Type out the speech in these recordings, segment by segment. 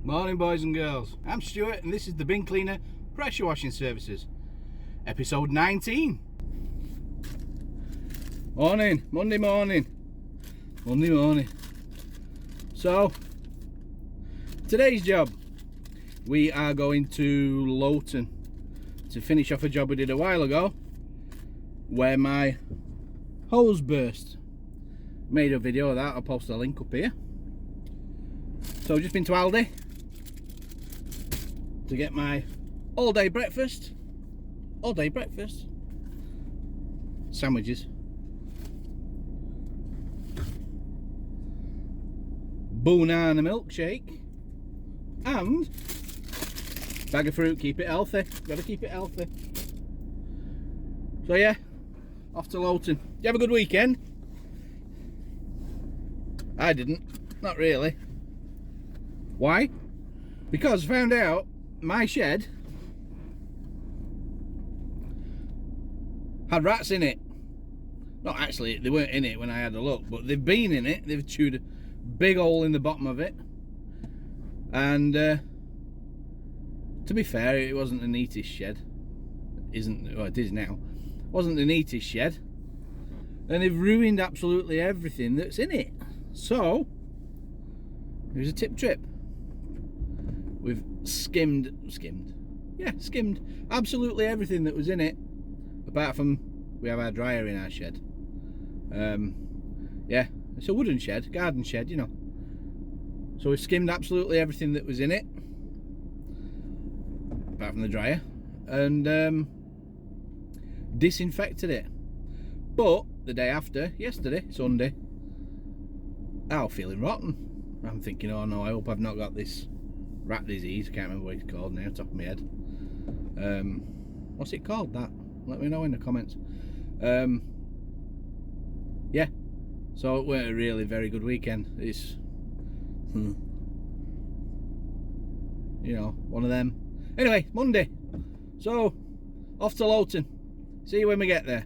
Morning boys and girls, I'm Stuart and this is the Bin Cleaner Pressure Washing Services, episode 19. Morning, Monday morning. So, today's job, we are going to Lowton to finish off a job we did a while ago where my hose burst. Made a video of that, I'll post a link up here. So I've just been to Aldi to get my all-day breakfast. Sandwiches. Banana milkshake. And bag of fruit, keep it healthy. Gotta keep it healthy. So yeah, off to Lowton. You have a good weekend? I didn't, not really. Why? Because I found out my shed had rats in it. Not actually, they weren't in it when I had a look, but they've been in it. They've chewed a big hole in the bottom of it. And to be fair, it wasn't the neatest shed. Well, it is now. It wasn't the neatest shed. And they've ruined absolutely everything that's in it. So, here's a tip trip. We've skimmed absolutely everything that was in it, apart from we have our dryer in our shed. Yeah, it's a wooden shed, garden shed, you know. So we've skimmed absolutely everything that was in it, apart from the dryer, and disinfected it. But the day after, yesterday, Sunday, I was feeling rotten. I'm thinking, oh no, I hope I've not got this rat disease. I can't remember what it's called now, top of my head. What's it called, that? Let me know in the comments. Yeah, so it weren't a really very good weekend. It's you know, one of them. Anyway, Monday, so off to Lowton. See you when we get there.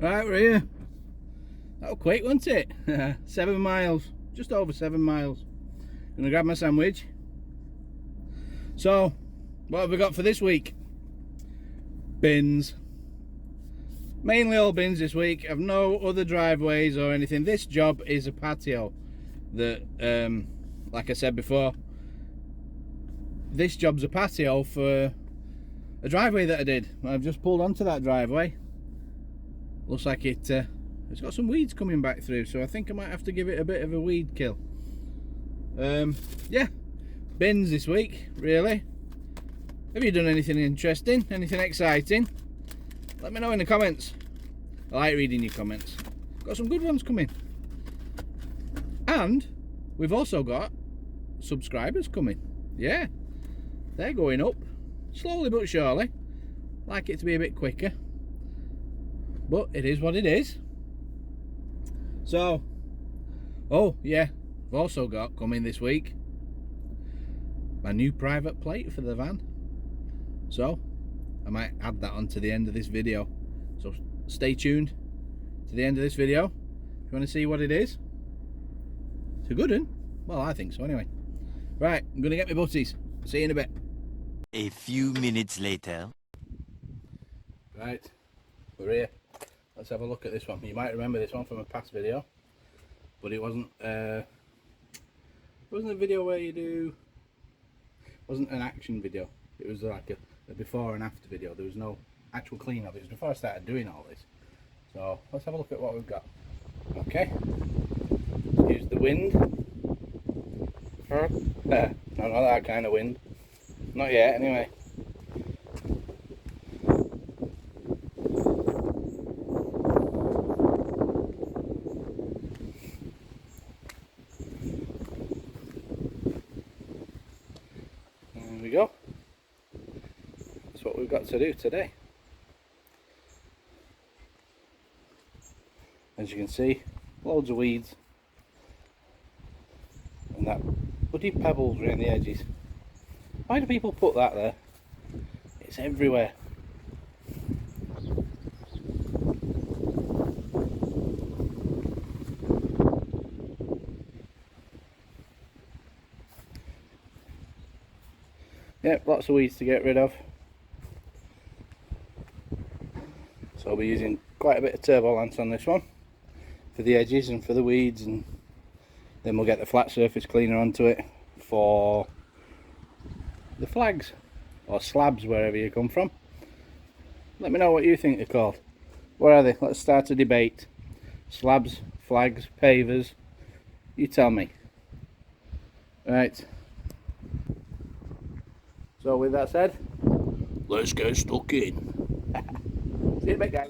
Right, we're here. That was quick, wasn't it? 7 miles, just over 7 miles. Gonna grab my sandwich. So, what have we got for this week? Bins. Mainly all bins this week. I've no other driveways or anything. This job is a patio that, like I said before, this job's a patio for a driveway that I did. I've just pulled onto that driveway. Looks like it's got some weeds coming back through, so I think I might have to give it a bit of a weed kill. Yeah, bins this week, really. Have you done anything interesting, anything exciting? Let me know in the comments. I like reading your comments. Got some good ones coming. And we've also got subscribers coming. Yeah, they're going up, slowly but surely. Like it to be a bit quicker, but it is what it is. So, oh yeah, I've also got coming this week my new private plate for the van. So I might add that onto the end of this video. So stay tuned to the end of this video if you want to see what it is. It's a good one. Well, I think so anyway. Right, I'm gonna get my butties. See you in a bit. A few minutes later. Right, we're here. Let's have a look at this one. You might remember this one from a past video, but it wasn't a video where you do, wasn't an action video. It was like a before and after video. There was no actual clean up. It was before I started doing all this. So let's have a look at what we've got. Okay, use the wind. No, not that kind of wind. Not yet, anyway. There we go. That's what we've got to do today. As you can see, loads of weeds and that bloody pebbles around the edges. Why do people put that there? It's everywhere. Yep, lots of weeds to get rid of. So I'll be using quite a bit of turbo lance on this one for the edges and for the weeds, and then we'll get the flat surface cleaner onto it for the flags or slabs, wherever you come from. Let me know what you think they're called. What are they? Let's start a debate. Slabs, flags, pavers, you tell me. Right, so with that said, let's get stuck in. See you in a bit, guys.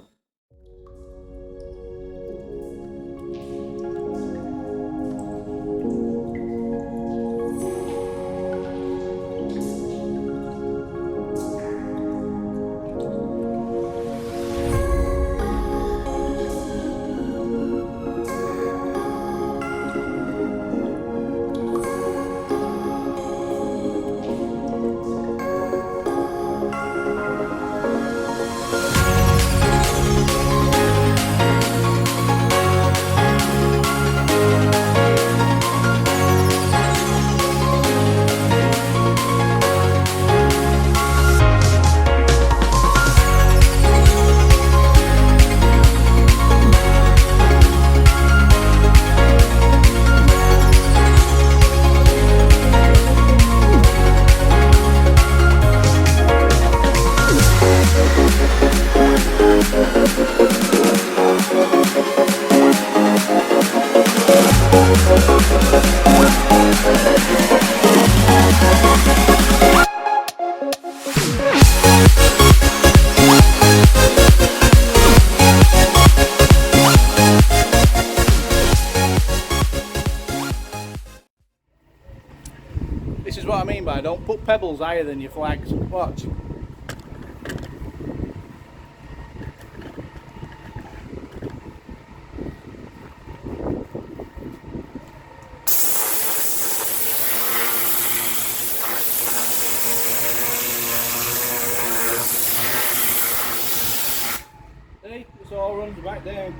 This is what I mean by don't put pebbles higher than your flags. Watch. See, this all runs back down.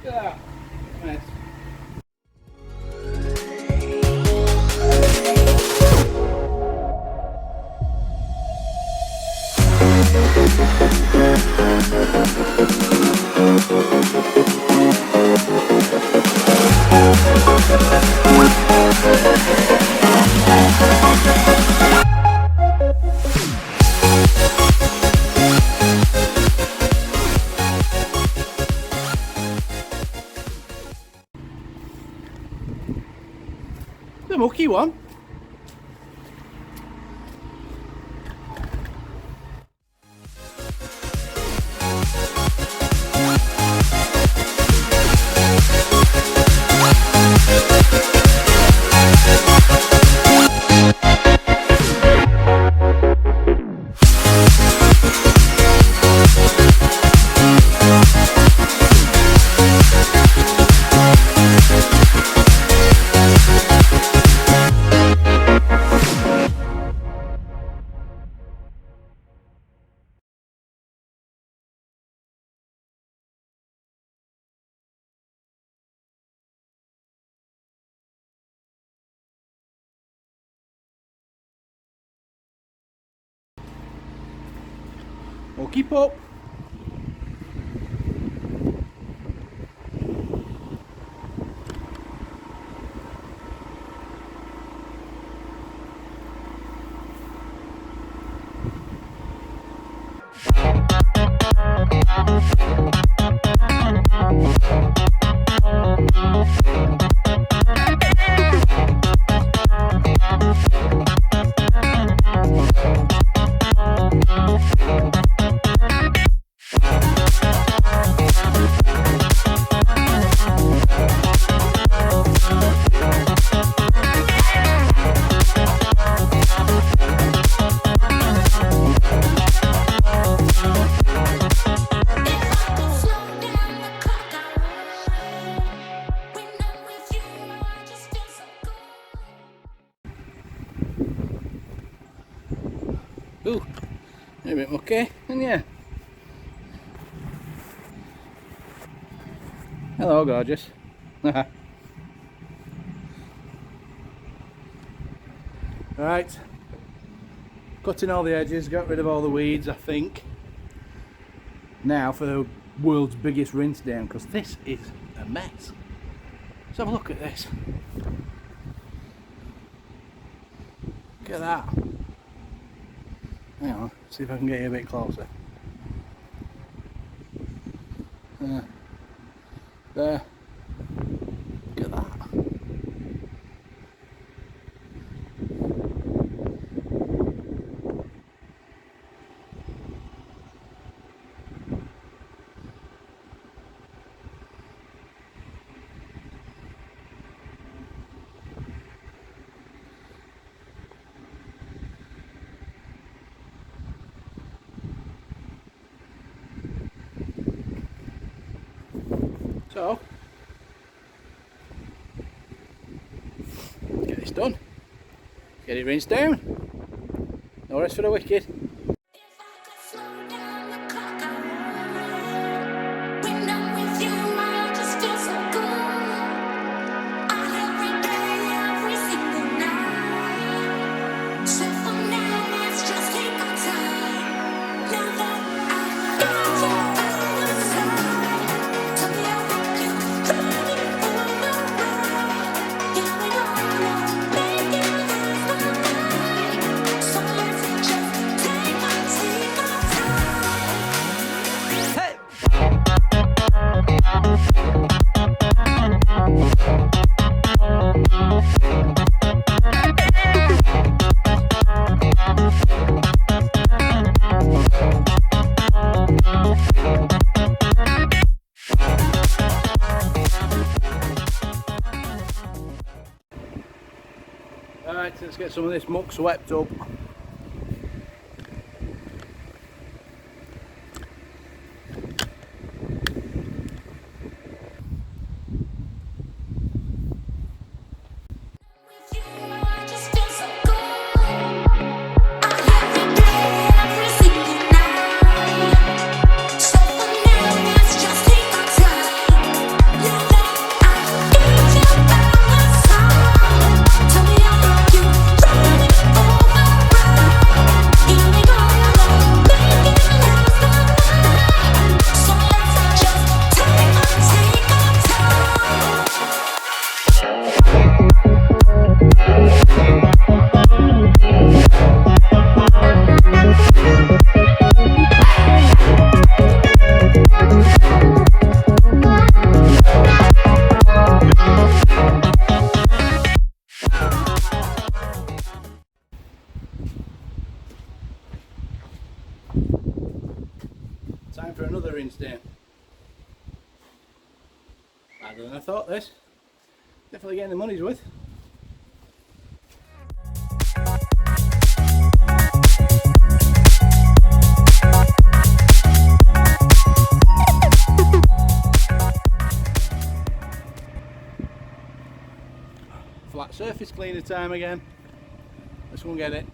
Yeah, nice. The mucky one. Well, keep up. Ooh, a bit mucky, and yeah. Hello, gorgeous. Right, cutting all the edges, got rid of all the weeds, I think. Now for the world's biggest rinse down, because this is a mess. Let's have a look at this. Look at that. Hang on, see if I can get you a bit closer. There. Look at that. So, let's get this done. Get it rinsed down. No rest for the wicked. Right, let's get some of this muck swept up. Time for another rinse down. Harder than I thought this. Definitely getting the money's worth. Flat surface cleaner time again. Let's go and get it.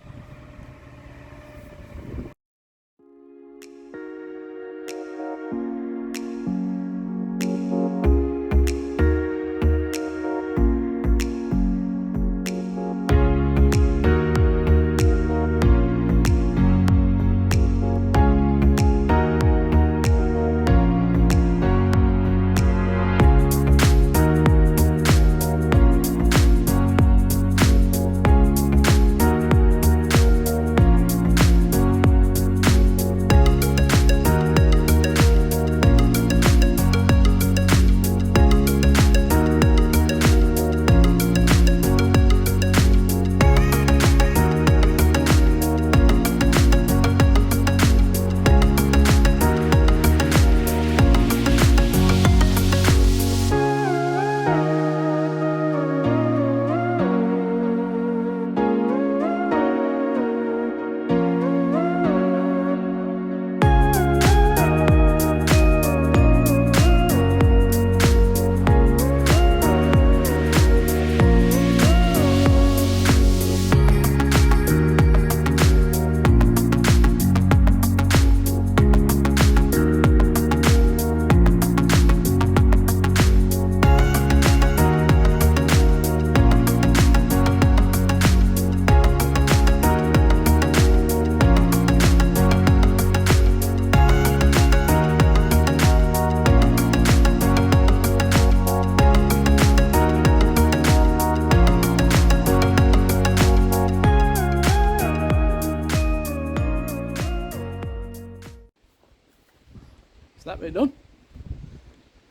Is that bit done?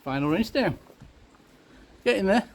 Final rinse down. Get in there.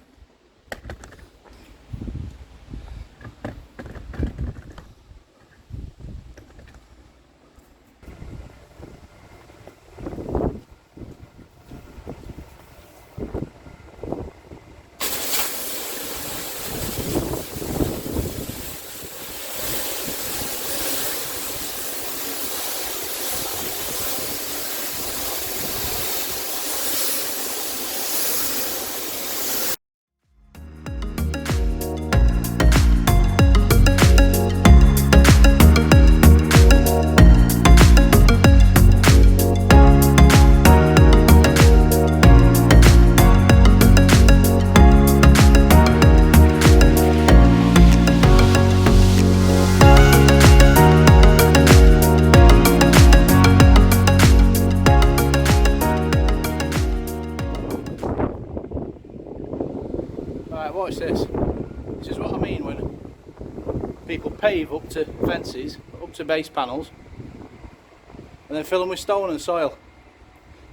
Right, watch this. This is what I mean when people pave up to fences, up to base panels, and then fill them with stone and soil.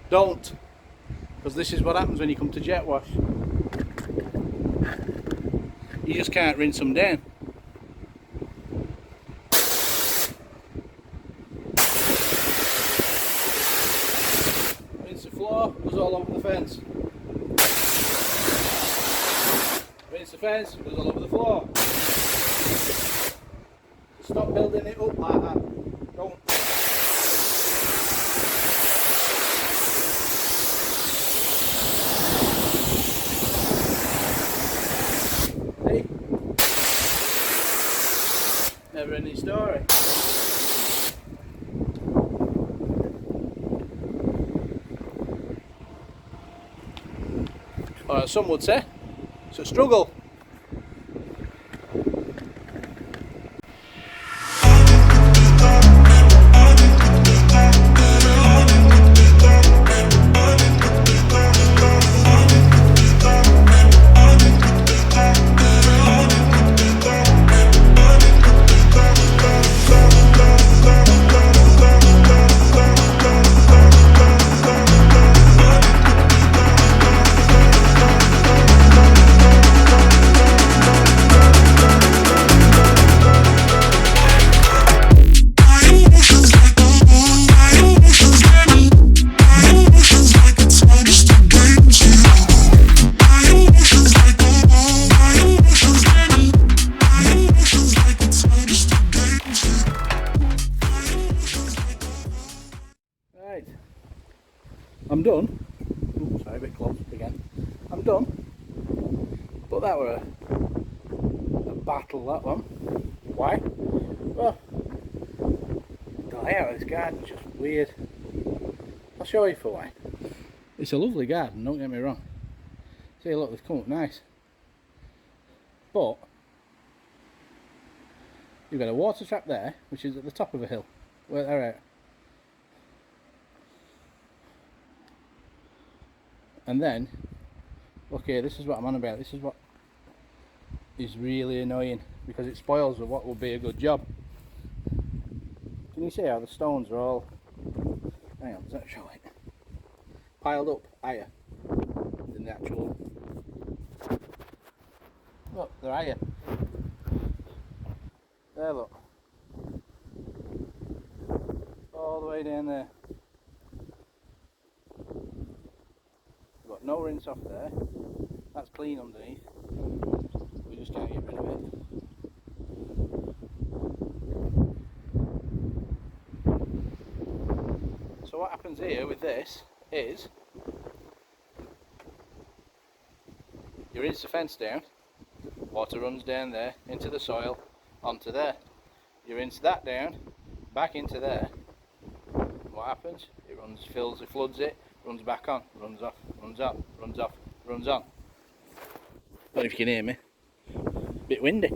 Don't, because this is what happens when you come to jet wash. You just can't rinse them down. Rinse the floor, goes all over the fence. Rinse the fence, goes all over the floor. Stop building it up like that. Don't. See? Never ending story. Or as some would say, it's a struggle. I'm done. Oops, sorry, a bit close again. I'm done. But that were a battle, that one. Why? Well, the layout of this garden's just weird. I'll show you for why. It's a lovely garden, don't get me wrong. See, look, they've come up nice. But you've got a water trap there, which is at the top of a hill. Well, alright. And then, look here, this is what I'm on about. This is what is really annoying because it spoils what would be a good job. Can you see how the stones are all, hang on, does that show it? Piled up higher than the actual, look, they're higher. There, look. All the way down there. Got no rinse off there. That's clean underneath. We just can't get rid of it. So what happens here with this is you rinse the fence down, water runs down there into the soil onto there. You rinse that down back into there. What happens? It runs, fills, it floods it, runs back on, runs off, runs up, runs off, runs on. I don't know if you can hear me. Bit windy.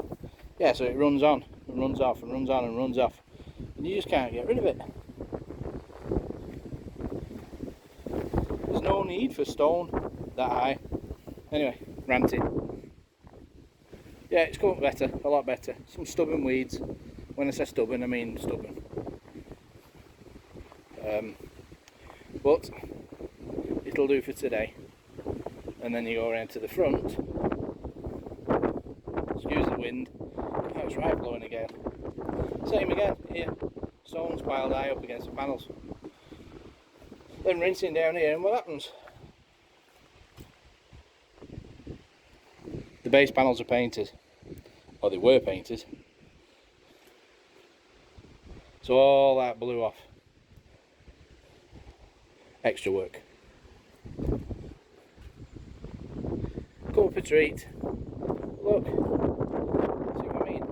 Yeah, so it runs on, and runs off, and runs on, and runs off. And you just can't get rid of it. There's no need for stone that high. Anyway, ranting. Yeah, it's coming better, a lot better. Some stubborn weeds. When I say stubborn, I mean stubborn. But it'll do for today. And then you go around to the front. Excuse the wind. Oh, it's right blowing again. Same again, here. Stones piled high up against the panels. Then rinsing down here, and what happens? The base panels are painted. Or they were painted. So all that blew off. Extra work. Come up a treat. Look. See what I mean?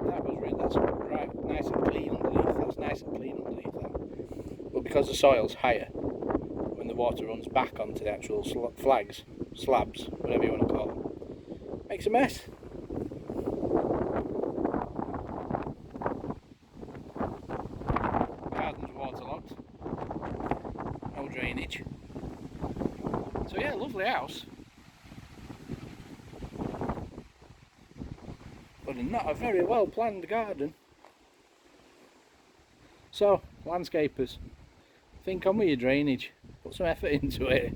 That's right, nice and clean underneath. That's nice and clean underneath that. But because the soil's higher, when the water runs back onto the actual slabs, whatever you want to call them, makes a mess. Garden's waterlogged. No drainage. So yeah, lovely house. But not a very well planned garden. So, landscapers, think on with your drainage. Put some effort into it.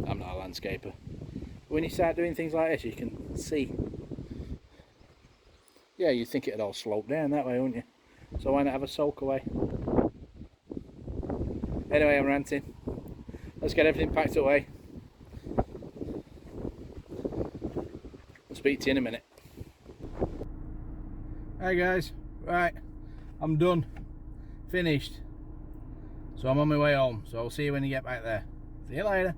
I'm not a landscaper. But when you start doing things like this, you can see. Yeah, you'd think it'd all slope down that way, wouldn't you? So why not have a soak away? Anyway, I'm ranting. Let's get everything packed away. I'll speak to you in a minute. Hi guys, right, I'm done, finished, so I'm on my way home, so I'll see you when you get back there. See you later.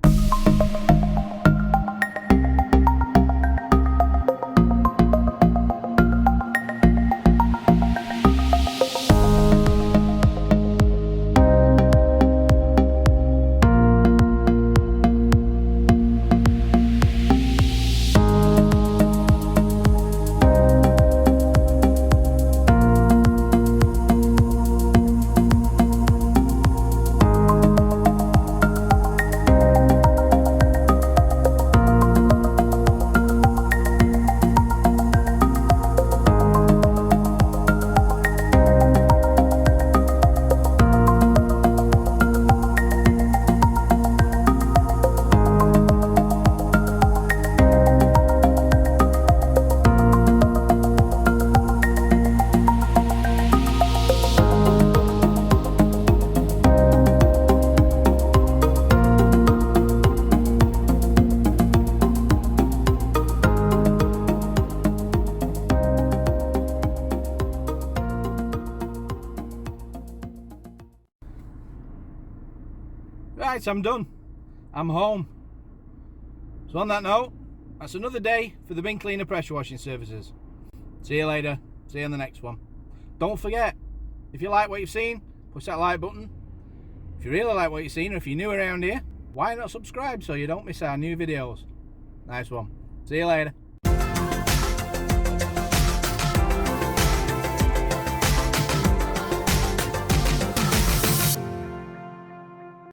Right, I'm done. I'm home. So on that note, that's another day for the bin cleaner pressure washing services. See you later. See you on the next one. Don't forget, if you like what you've seen, push that like button. If you really like what you've seen, or if you're new around here, why not subscribe so you don't miss our new videos? Nice one. See you later.